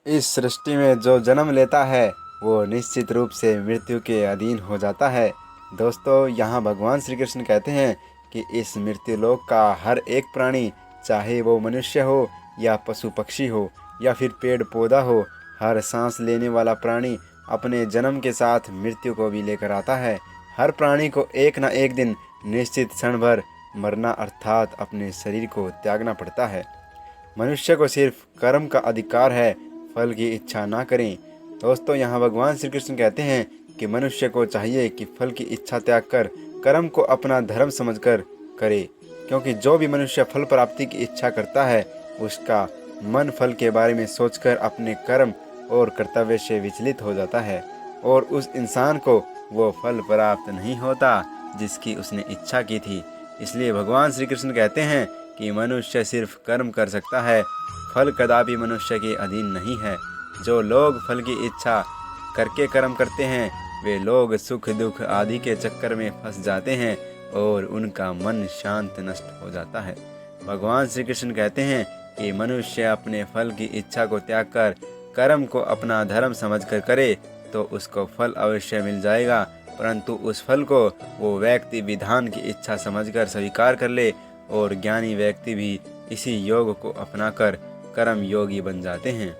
इस सृष्टि में जो जन्म लेता है वो निश्चित रूप से मृत्यु के अधीन हो जाता है। दोस्तों, यहाँ भगवान श्री कृष्ण कहते हैं कि इस मृत्यु लोक का हर एक प्राणी, चाहे वो मनुष्य हो या पशु पक्षी हो या फिर पेड़ पौधा हो, हर सांस लेने वाला प्राणी अपने जन्म के साथ मृत्यु को भी लेकर आता है। हर प्राणी को एक न एक दिन निश्चित क्षण भर मरना अर्थात अपने शरीर को त्यागना पड़ता है। मनुष्य को सिर्फ कर्म का अधिकार है, फल की इच्छा ना करें। दोस्तों, यहाँ भगवान श्री कृष्ण कहते हैं कि मनुष्य को चाहिए कि फल की इच्छा त्याग कर कर्म को अपना धर्म समझकर करे, क्योंकि जो भी मनुष्य फल प्राप्ति की इच्छा करता है उसका मन फल के बारे में सोचकर अपने कर्म और कर्तव्य से विचलित हो जाता है और उस इंसान को वो फल प्राप्त नहीं होता जिसकी उसने इच्छा की थी। इसलिए भगवान श्री कृष्ण कहते हैं कि मनुष्य सिर्फ कर्म कर सकता है, फल कदापि मनुष्य के अधीन नहीं है। जो लोग फल की इच्छा करके कर्म करते हैं वे लोग सुख दुख आदि के चक्कर में फंस जाते हैं और उनका मन शांत नष्ट हो जाता है। भगवान श्री कृष्ण कहते हैं कि मनुष्य अपने फल की इच्छा को त्याग कर कर्म को अपना धर्म समझकर करे तो उसको फल अवश्य मिल जाएगा, परंतु उस फल को वो व्यक्ति विधान की इच्छा समझकर स्वीकार कर ले और ज्ञानी व्यक्ति भी इसी योग को अपनाकर कर्म योगी बन जाते हैं।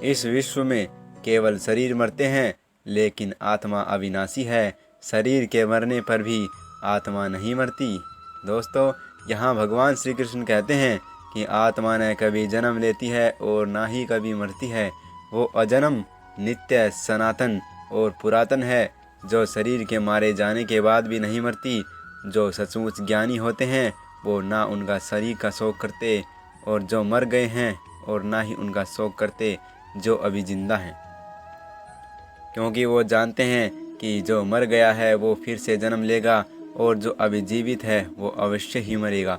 इस विश्व में केवल शरीर मरते हैं, लेकिन आत्मा अविनाशी है। शरीर के मरने पर भी आत्मा नहीं मरती। दोस्तों, यहाँ भगवान श्री कृष्ण कहते हैं कि आत्मा न कभी जन्म लेती है और ना ही कभी मरती है। वो अजन्म, नित्य, सनातन और पुरातन है, जो शरीर के मारे जाने के बाद भी नहीं मरती। जो सचमुच ज्ञानी होते हैं वो ना उनका शरीर का शोक करते और जो मर गए हैं और ना ही उनका शोक करते जो अभी जिंदा हैं, क्योंकि वो जानते हैं कि जो मर गया है वो फिर से जन्म लेगा और जो अभी जीवित है वो अवश्य ही मरेगा।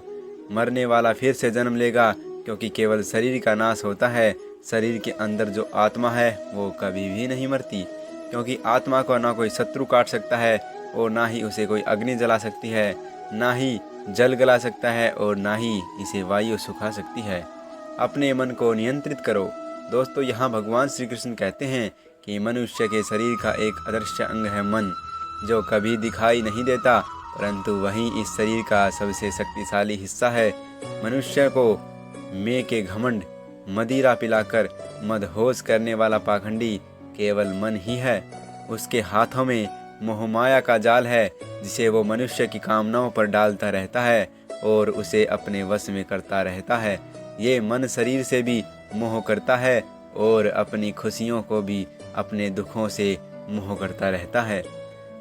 मरने वाला फिर से जन्म लेगा, क्योंकि केवल शरीर का नाश होता है। शरीर के अंदर जो आत्मा है वो कभी भी नहीं मरती, क्योंकि आत्मा को ना कोई शत्रु काट सकता है और ना ही उसे कोई अग्नि जला सकती है, ना ही जल गला सकता है और ना ही इसे वायु सुखा सकती है। अपने मन को नियंत्रित करो। दोस्तों, यहाँ भगवान श्री कृष्ण कहते हैं कि मनुष्य के शरीर का एक अदृश्य अंग है मन, जो कभी दिखाई नहीं देता, परंतु वही इस शरीर का सबसे शक्तिशाली हिस्सा है। मनुष्य को मैं के घमंड, मदिरा पिलाकर मदहोश करने वाला पाखंडी केवल मन ही है। उसके हाथों में मोहमाया का जाल है, जिसे वो मनुष्य की कामनाओं पर डालता रहता है और उसे अपने वश में करता रहता है। ये मन शरीर से भी मोह करता है और अपनी खुशियों को भी अपने दुखों से मोह करता रहता है।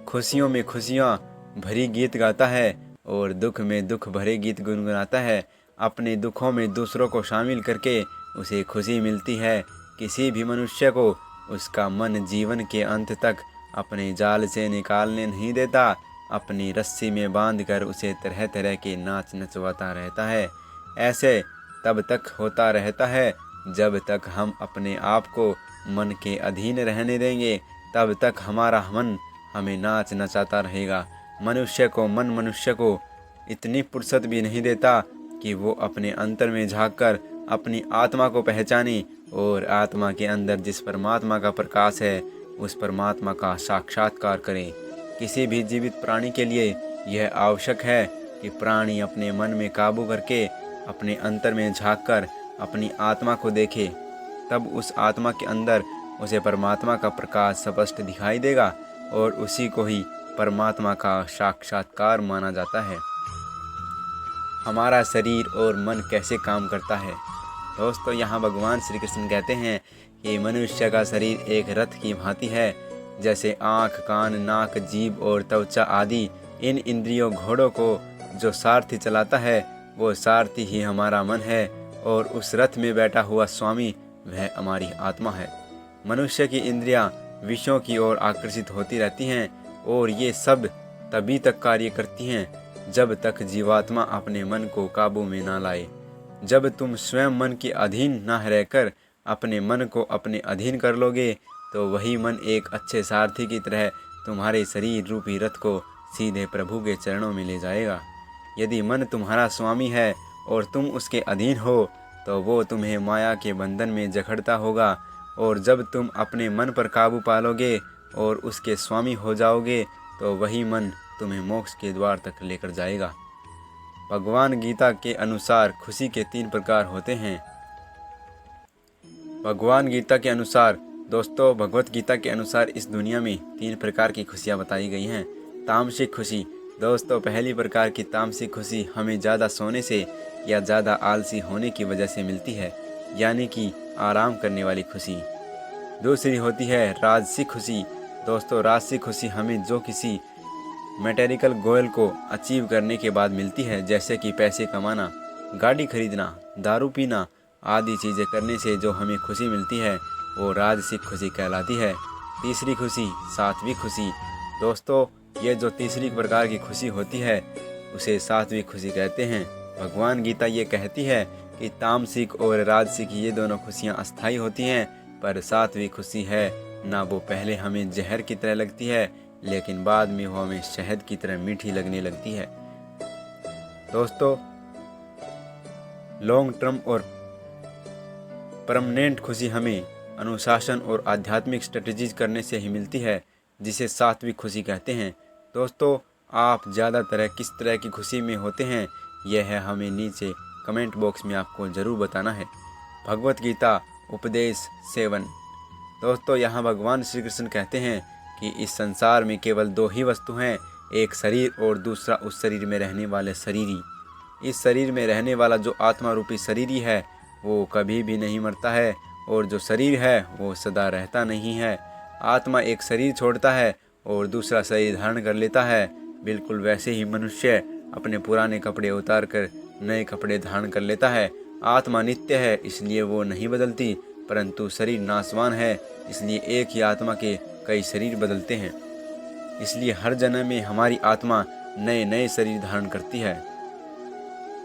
खुशियों में खुशियाँ भरी गीत गाता है और दुख में दुख भरे गीत गुनगुनाता है। अपने दुखों में दूसरों को शामिल करके उसे खुशी मिलती है। किसी भी मनुष्य को उसका मन जीवन के अंत तक अपने जाल से निकालने नहीं देता। अपनी रस्सी में बांधकर उसे तरह तरह के नाच नचवाता रहता है। ऐसे तब तक होता रहता है जब तक हम अपने आप को मन के अधीन रहने देंगे, तब तक हमारा मन हमें नाच नचाता रहेगा। मनुष्य को इतनी फुर्सत भी नहीं देता कि वो अपने अंतर में झांककर अपनी आत्मा को पहचाने और आत्मा के अंदर जिस परमात्मा का प्रकाश है उस परमात्मा का साक्षात्कार करें। किसी भी जीवित प्राणी के लिए यह आवश्यक है कि प्राणी अपने मन में काबू करके अपने अंतर में झांककर अपनी आत्मा को देखे, तब उस आत्मा के अंदर उसे परमात्मा का प्रकाश स्पष्ट दिखाई देगा और उसी को ही परमात्मा का साक्षात्कार माना जाता है। हमारा शरीर और मन कैसे काम करता है? दोस्तों, यहाँ भगवान श्री कृष्ण कहते हैं कि मनुष्य का शरीर एक रथ की भांति है। जैसे आँख, कान, नाक, जीभ और त्वचा आदि इन इंद्रियों घोड़ों को जो सारथी चलाता है वो सारथी ही हमारा मन है और उस रथ में बैठा हुआ स्वामी वह हमारी आत्मा है। मनुष्य की इंद्रियां विषयों की ओर आकर्षित होती रहती हैं और ये सब तभी तक कार्य करती हैं जब तक जीवात्मा अपने मन को काबू में ना लाए। जब तुम स्वयं मन के अधीन ना रहकर अपने मन को अपने अधीन कर लोगे तो वही मन एक अच्छे सारथी की तरह तुम्हारे शरीर रूपी रथ को सीधे प्रभु के चरणों में ले जाएगा। यदि मन तुम्हारा स्वामी है और तुम उसके अधीन हो तो वो तुम्हें माया के बंधन में जकड़ता होगा और जब तुम अपने मन पर काबू पालोगे और उसके स्वामी हो जाओगे तो वही मन तुम्हें मोक्ष के द्वार तक लेकर जाएगा। भगवान गीता के अनुसार खुशी के 3 प्रकार होते हैं। भगवान गीता के अनुसार दोस्तों, भगवत गीता के अनुसार इस दुनिया में 3 प्रकार की खुशियाँ बताई गई हैं। तामसिक खुशी दोस्तों, पहली प्रकार की तामसिक खुशी हमें ज़्यादा सोने से या ज़्यादा आलसी होने की वजह से मिलती है, यानी कि आराम करने वाली खुशी। दूसरी होती है राजसिक खुशी। दोस्तों, राजसिक खुशी हमें जो किसी मटेरियल गोल को अचीव करने के बाद मिलती है, जैसे कि पैसे कमाना, गाड़ी खरीदना, दारू पीना आदि चीज़ें करने से जो हमें खुशी मिलती है वो राजसिक खुशी कहलाती है। तीसरी खुशी सात्विक खुशी। दोस्तों, ये जो तीसरी प्रकार की खुशी होती है उसे सात्विक खुशी कहते हैं। भगवान गीता ये कहती है कि तामसिक और राजसिक ये दोनों खुशियाँ अस्थायी होती हैं, पर सात्विक खुशी है ना, वो पहले हमें जहर की तरह लगती है लेकिन बाद में वो हमें शहद की तरह मीठी लगने लगती है। दोस्तों, लॉन्ग टर्म और परमानेंट खुशी हमें अनुशासन और आध्यात्मिक स्ट्रेटजीज करने से ही मिलती है, जिसे सात्विक खुशी कहते हैं। दोस्तों, आप ज़्यादातर किस तरह की खुशी में होते हैं, यह है हमें नीचे कमेंट बॉक्स में आपको ज़रूर बताना है। भगवत गीता उपदेश 7। दोस्तों, यहाँ भगवान श्री कृष्ण कहते हैं कि इस संसार में केवल 2 ही वस्तु हैं, एक शरीर और दूसरा उस शरीर में रहने वाले शरीरी। इस शरीर में रहने वाला जो आत्मा रूपी शरीरी है वो कभी भी नहीं मरता है, और जो शरीर है वो सदा रहता नहीं है। आत्मा एक शरीर छोड़ता है और दूसरा शरीर धारण कर लेता है। बिल्कुल वैसे ही मनुष्य अपने पुराने कपड़े उतार कर नए कपड़े धारण कर लेता है। आत्मा नित्य है इसलिए वो नहीं बदलती, परंतु शरीर नाशवान है इसलिए एक ही आत्मा के कई शरीर बदलते हैं। इसलिए हर जन्म में हमारी आत्मा नए नए शरीर धारण करती है।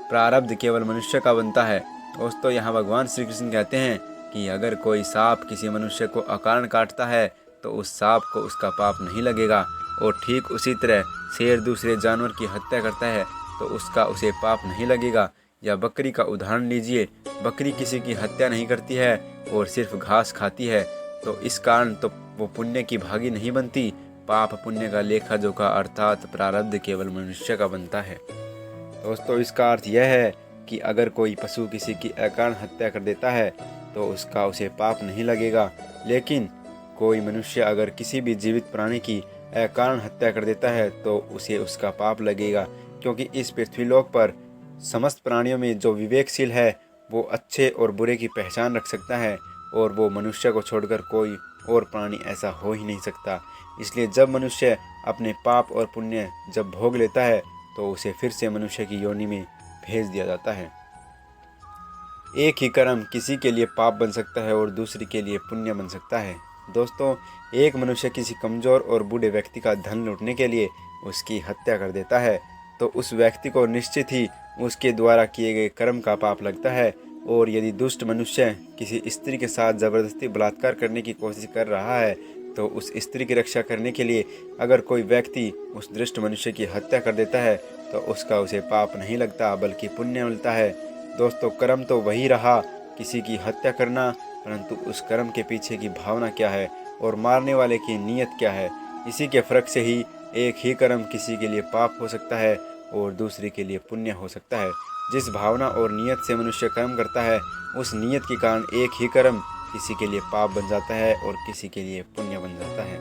प्रारब्ध केवल मनुष्य का बनता है। दोस्तों, यहाँ भगवान श्री कृष्ण कहते हैं कि अगर कोई सांप किसी मनुष्य को अकारण काटता है तो उस सांप को उसका पाप नहीं लगेगा, और ठीक उसी तरह शेर दूसरे जानवर की हत्या करता है तो उसका उसे पाप नहीं लगेगा। या बकरी का उदाहरण लीजिए, बकरी किसी की हत्या नहीं करती है और सिर्फ घास खाती है, तो इस कारण तो वो पुण्य की भागी नहीं बनती। पाप पुण्य का लेखा जोखा अर्थात प्रारब्ध केवल मनुष्य का बनता है। दोस्तों, इसका अर्थ यह है कि अगर कोई पशु किसी की अकारण हत्या कर देता है तो उसका उसे पाप नहीं लगेगा, लेकिन कोई मनुष्य अगर किसी भी जीवित प्राणी की अकारण हत्या कर देता है तो उसे उसका पाप लगेगा, क्योंकि इस पृथ्वीलोक पर समस्त प्राणियों में जो विवेकशील है वो अच्छे और बुरे की पहचान रख सकता है, और वो मनुष्य को छोड़कर कोई और प्राणी ऐसा हो ही नहीं सकता। इसलिए जब मनुष्य अपने पाप और पुण्य जब भोग लेता है तो उसे फिर से मनुष्य की योनि में भेज दिया जाता है। एक ही कर्म किसी के लिए पाप बन सकता है और दूसरे के लिए पुण्य बन सकता है। दोस्तों, एक मनुष्य किसी कमज़ोर और बूढ़े व्यक्ति का धन लूटने के लिए उसकी हत्या कर देता है तो उस व्यक्ति को निश्चित ही उसके द्वारा किए गए कर्म का पाप लगता है। और यदि दुष्ट मनुष्य किसी स्त्री के साथ ज़बरदस्ती बलात्कार करने की कोशिश कर रहा है तो उस स्त्री की रक्षा करने के लिए अगर कोई व्यक्ति उस दुष्ट मनुष्य की हत्या कर देता है तो उसका उसे पाप नहीं लगता बल्कि पुण्य मिलता है। दोस्तों, कर्म तो वही रहा किसी की हत्या करना, परंतु उस कर्म के पीछे की भावना क्या है और मारने वाले की नीयत क्या है, इसी के फर्क से ही एक ही कर्म किसी के लिए पाप हो सकता है और दूसरे के लिए पुण्य हो सकता है। जिस भावना और नीयत से मनुष्य कर्म करता है उस नीयत के कारण एक ही कर्म किसी के लिए पाप बन जाता है और किसी के लिए पुण्य बन जाता है।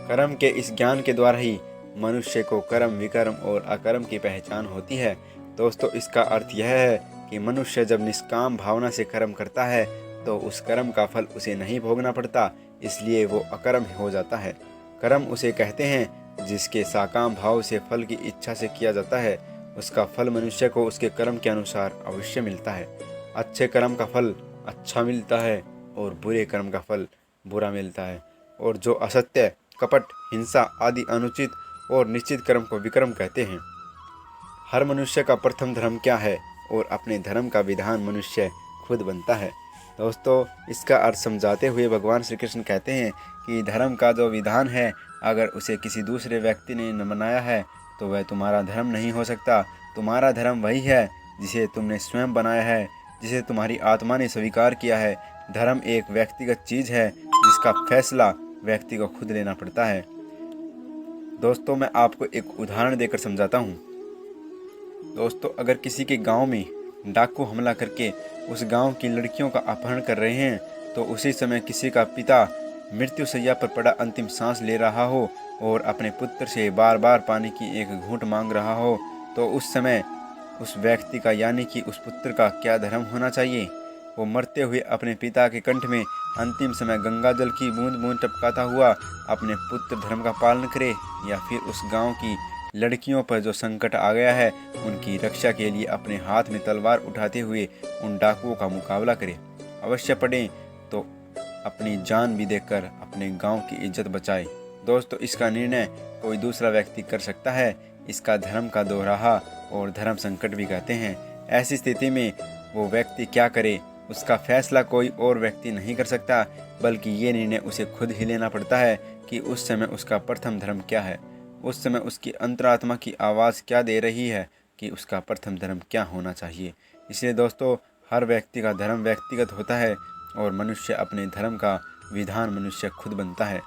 कर्म के इस ज्ञान के द्वारा ही मनुष्य को कर्म, विकर्म और अकर्म की पहचान होती है। दोस्तों, इसका अर्थ यह है कि मनुष्य जब निष्काम भावना से कर्म करता है तो उस कर्म का फल उसे नहीं भोगना पड़ता, इसलिए वो अकर्म हो जाता है। कर्म उसे कहते हैं जिसके साकाम भाव से फल की इच्छा से किया जाता है, उसका फल मनुष्य को उसके कर्म के अनुसार अवश्य मिलता है। अच्छे कर्म का फल अच्छा मिलता है और बुरे कर्म का फल बुरा मिलता है। और जो असत्य, कपट, हिंसा आदि अनुचित और निश्चित कर्म को विकर्म कहते हैं। हर मनुष्य का प्रथम धर्म क्या है और अपने धर्म का विधान मनुष्य खुद बनता है। दोस्तों, इसका अर्थ समझाते हुए भगवान श्री कृष्ण कहते हैं कि धर्म का जो विधान है अगर उसे किसी दूसरे व्यक्ति ने न बनाया है तो वह तुम्हारा धर्म नहीं हो सकता। तुम्हारा धर्म वही है जिसे तुमने स्वयं बनाया है, जिसे तुम्हारी आत्मा ने स्वीकार किया है। धर्म एक व्यक्तिगत चीज़ है उसका फैसला व्यक्ति को खुद लेना पड़ता है। दोस्तों, मैं आपको एक उदाहरण देकर समझाता हूँ। दोस्तों, अगर किसी के गांव में डाकू हमला करके उस गांव की लड़कियों का अपहरण कर रहे हैं, तो उसी समय किसी का पिता मृत्यु शैया पर पड़ा अंतिम सांस ले रहा हो और अपने पुत्र से बार बार पानी की एक घूंट मांग रहा हो, तो उस समय उस व्यक्ति का यानी कि उस पुत्र का क्या धर्म होना चाहिए? वो मरते हुए अपने पिता के कंठ में अंतिम समय गंगा जल की बूंद बूंद टपकाता हुआ अपने पुत्र धर्म का पालन करे, या फिर उस गांव की लड़कियों पर जो संकट आ गया है उनकी रक्षा के लिए अपने हाथ में तलवार उठाते हुए उन डाकुओं का मुकाबला करे? अवश्य पड़े तो अपनी जान भी देकर अपने गांव की इज्जत बचाए। दोस्तों, इसका निर्णय कोई दूसरा व्यक्ति कर सकता है। इसका धर्म का दोराहा और धर्म संकट भी कहते हैं। ऐसी स्थिति में वो व्यक्ति क्या करे, उसका फैसला कोई और व्यक्ति नहीं कर सकता, बल्कि ये निर्णय उसे खुद ही लेना पड़ता है कि उस समय उसका प्रथम धर्म क्या है। उस समय उसकी अंतरात्मा की आवाज़ क्या दे रही है कि उसका प्रथम धर्म क्या होना चाहिए। इसलिए दोस्तों, हर व्यक्ति का धर्म व्यक्तिगत होता है और मनुष्य अपने धर्म का विधान मनुष्य खुद बनता है।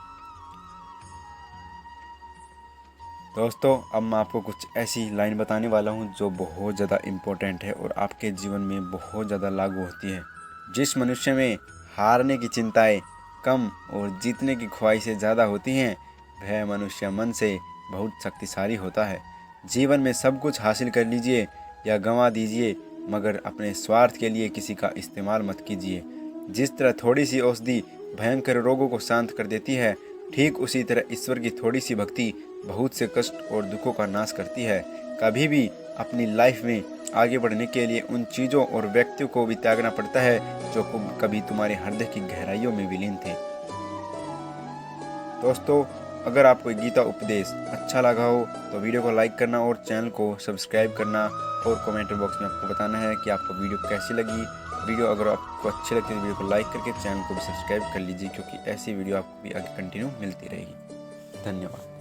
दोस्तों, अब मैं आपको कुछ ऐसी लाइन बताने वाला हूँ जो बहुत ज़्यादा इम्पोर्टेंट है और आपके जीवन में बहुत ज़्यादा लागू होती है। जिस मनुष्य में हारने की चिंताएं कम और जीतने की ख्वाहिशें ज़्यादा होती हैं, वह मनुष्य मन से बहुत शक्तिशाली होता है। जीवन में सब कुछ हासिल कर लीजिए या गंवा दीजिए, मगर अपने स्वार्थ के लिए किसी का इस्तेमाल मत कीजिए। जिस तरह थोड़ी सी औषधि भयंकर रोगों को शांत कर देती है, ठीक उसी तरह ईश्वर की थोड़ी सी भक्ति बहुत से कष्ट और दुखों का नाश करती है। कभी भी अपनी लाइफ में आगे बढ़ने के लिए उन चीज़ों और व्यक्तियों को भी त्यागना पड़ता है जो कभी तुम्हारे हृदय की गहराइयों में विलीन थे। दोस्तों, अगर आपको गीता उपदेश अच्छा लगा हो तो वीडियो को लाइक करना और चैनल को सब्सक्राइब करना, और कमेंट बॉक्स में आपको बताना है कि आपको वीडियो कैसी लगी। वीडियो अगर आपको अच्छी लगती है तो वीडियो को लाइक करके चैनल को भी सब्सक्राइब कर लीजिए, क्योंकि ऐसी वीडियो आपको भी आगे कंटिन्यू मिलती रहेगी। धन्यवाद।